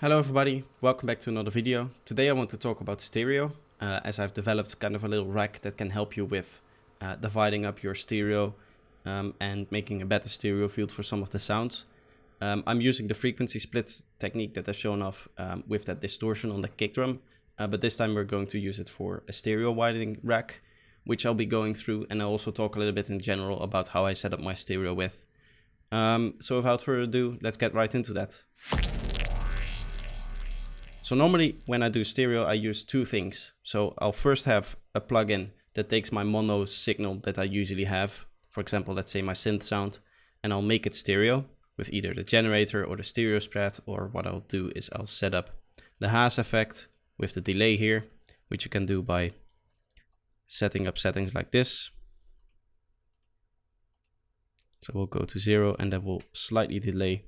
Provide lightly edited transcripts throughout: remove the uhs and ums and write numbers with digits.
Hello everybody, welcome back to another video. Today I want to talk about stereo, as I've developed kind of a little rack that can help you with dividing up your stereo and making a better stereo field for some of the sounds. I'm using the frequency split technique that I've shown off with that distortion on the kick drum, but this time we're going to use it for a stereo widening rack, which I'll be going through, and I'll also talk a little bit in general about how I set up my stereo with. So without further ado, let's get right into that. So normally when I do stereo, I use two things. So I'll first have a plugin that takes my mono signal that I usually have. For example, let's say my synth sound, and I'll make it stereo with either the generator or the stereo spread, or what I'll do is I'll set up the Haas effect with the delay here, which you can do by setting up settings like this. So we'll go to 0 and then we'll slightly delay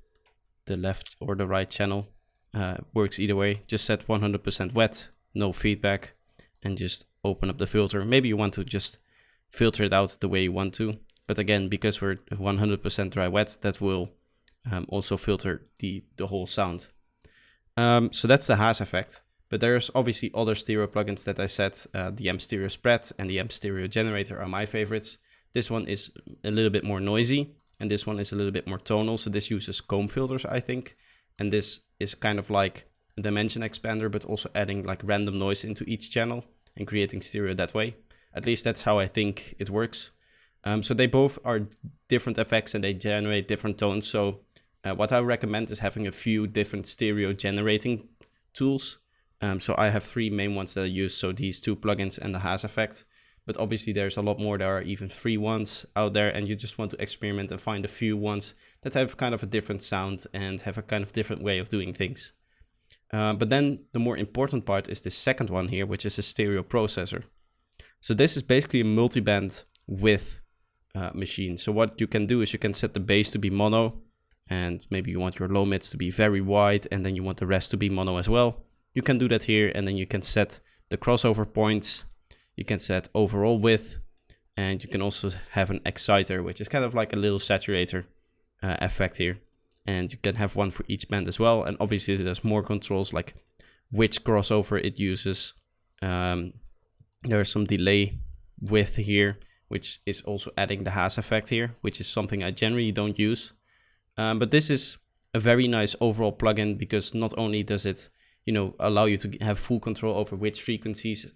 the left or the right channel. Works either way. Just set 100% wet, no feedback, and just open up the filter. Maybe you want to just filter it out the way you want to, but again, because we're 100% dry wet, that will also filter the whole sound. So that's the Haas effect, but there's obviously other stereo plugins that I set. The M stereo spread and the M stereo generator are my favorites. This one is a little bit more noisy, and this one is a little bit more tonal, so this uses comb filters, I think. And this is kind of like a dimension expander, but also adding like random noise into each channel and creating stereo that way. At least that's how I think it works. So they both are different effects and they generate different tones. So what I recommend is having a few different stereo generating tools. So I have three main ones that I use. So these two plugins and the Haas effect. But obviously there's a lot more. There are even free ones out there, and you just want to experiment and find a few ones that have kind of a different sound and have a kind of different way of doing things. But then the more important part is the second one here, which is a stereo processor. So this is basically a multiband width machine. So what you can do is you can set the bass to be mono, and maybe you want your low mids to be very wide, and then you want the rest to be mono as well. You can do that here, and then you can set the crossover points. You can set overall width, and you can also have an exciter, which is kind of like a little saturator effect here. And you can have one for each band as well. And obviously there's more controls, like which crossover it uses. There's some delay width here, which is also adding the Haas effect here, which is something I generally don't use. But this is a very nice overall plugin, because not only does it allow you to have full control over which frequencies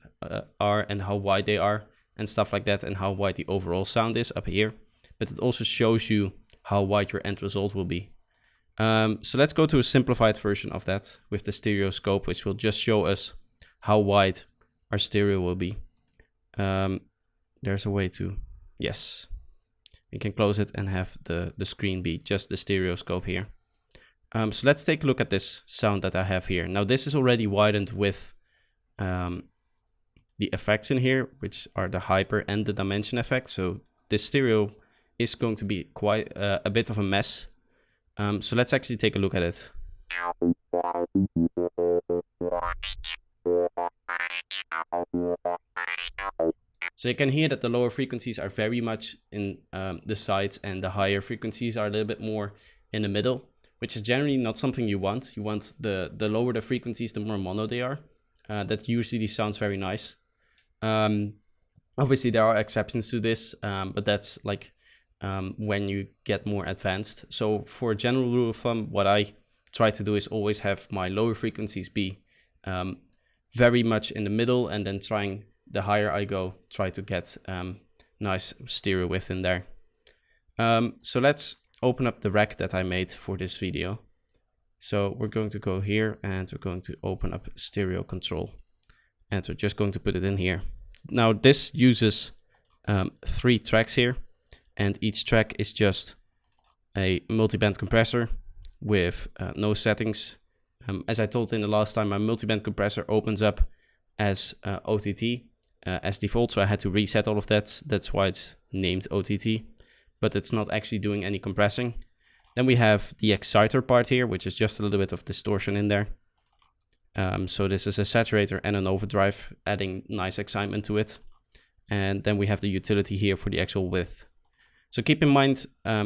are and how wide they are and stuff like that, and how wide the overall sound is up here, but it also shows you how wide your end result will be. So let's go to a simplified version of that with the stereo scope, which will just show us how wide our stereo will be. There's a way to, yes, we can close it and have the screen be just the stereo scope here. So let's take a look at this sound that I have here. Now this is already widened with the effects in here, which are the hyper and the dimension effect. So this stereo is going to be quite a bit of a mess. So let's actually take a look at it. So you can hear that the lower frequencies are very much in the sides, and the higher frequencies are a little bit more in the middle, which is generally not something you want. You want the lower the frequencies, the more mono they are. That usually sounds very nice. Obviously there are exceptions to this, but that's like when you get more advanced. So for a general rule of thumb, what I try to do is always have my lower frequencies be very much in the middle, and then the higher I go, try to get nice stereo width in there. So let's open up the rack that I made for this video. So we're going to go here, and we're going to open up stereo control, and we're just going to put it in here. Now this uses 3 tracks here, and each track is just a multiband compressor with no settings. As I told in the last time, my multiband compressor opens up as OTT as default, so I had to reset all of that. That's why it's named OTT, but it's not actually doing any compressing. Then we have the exciter part here, which is just a little bit of distortion in there. So this is a saturator and an overdrive, adding nice excitement to it. And then we have the utility here for the actual width. So keep in mind,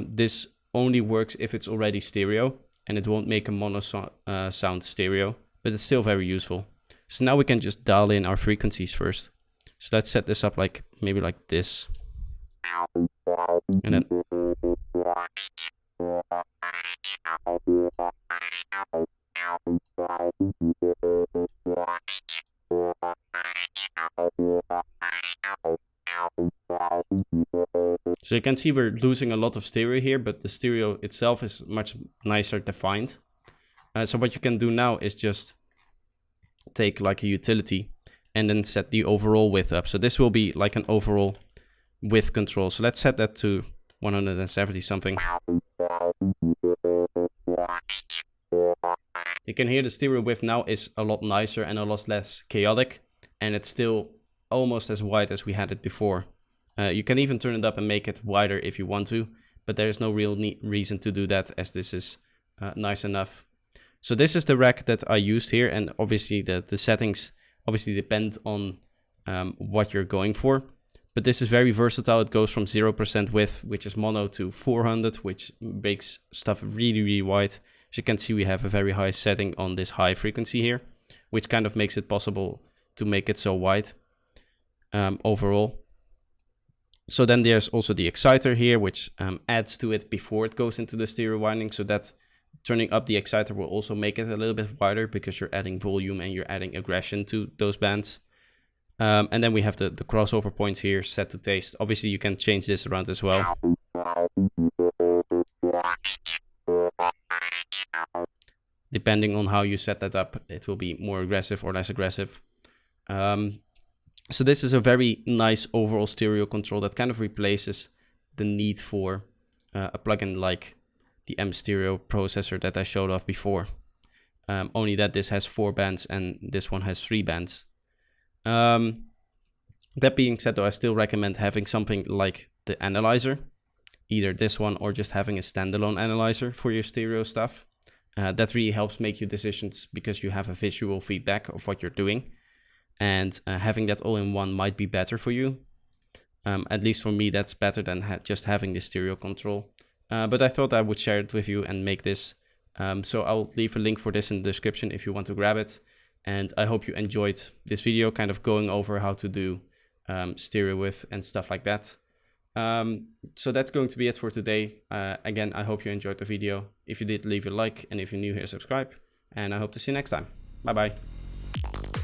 this only works if it's already stereo, and it won't make a mono sound stereo, but it's still very useful. So now we can just dial in our frequencies first. So let's set this up like maybe like this. And then so you can see we're losing a lot of stereo here, but the stereo itself is much nicer defined. So what you can do now is just take like a utility and then set the overall width up. So this will be like an overall width control. So let's set that to 170 something. You can hear the stereo width now is a lot nicer and a lot less chaotic, and it's still almost as wide as we had it before. You can even turn it up and make it wider if you want to, but there is no real reason to do that, as this is nice enough. So this is the rack that I used here, and obviously the settings obviously depend on what you're going for. But this is very versatile. It goes from 0% width, which is mono, to 400, which makes stuff really, really wide. As you can see, we have a very high setting on this high frequency here, which kind of makes it possible to make it so wide overall. So then there's also the exciter here, which adds to it before it goes into the stereo winding, so that turning up the exciter will also make it a little bit wider, because you're adding volume and you're adding aggression to those bands. And then we have the crossover points here set to taste. Obviously you can change this around as well. Depending on how you set that up, it will be more aggressive or less aggressive. So this is a very nice overall stereo control that kind of replaces the need for a plugin like the M Stereo processor that I showed off before. Only that this has 4 bands and this one has 3 bands. That being said though, I still recommend having something like the analyzer, either this one or just having a standalone analyzer for your stereo stuff. That really helps make your decisions, because you have a visual feedback of what you're doing, and having that all in one might be better for you. At least for me, that's better than just having the stereo control. But I thought I would share it with you and make this. So I'll leave a link for this in the description if you want to grab it. And I hope you enjoyed this video, kind of going over how to do stereo width and stuff like that. So that's going to be it for today. Again, I hope you enjoyed the video. If you did, leave a like, and if you're new here, subscribe. And I hope to see you next time. Bye bye.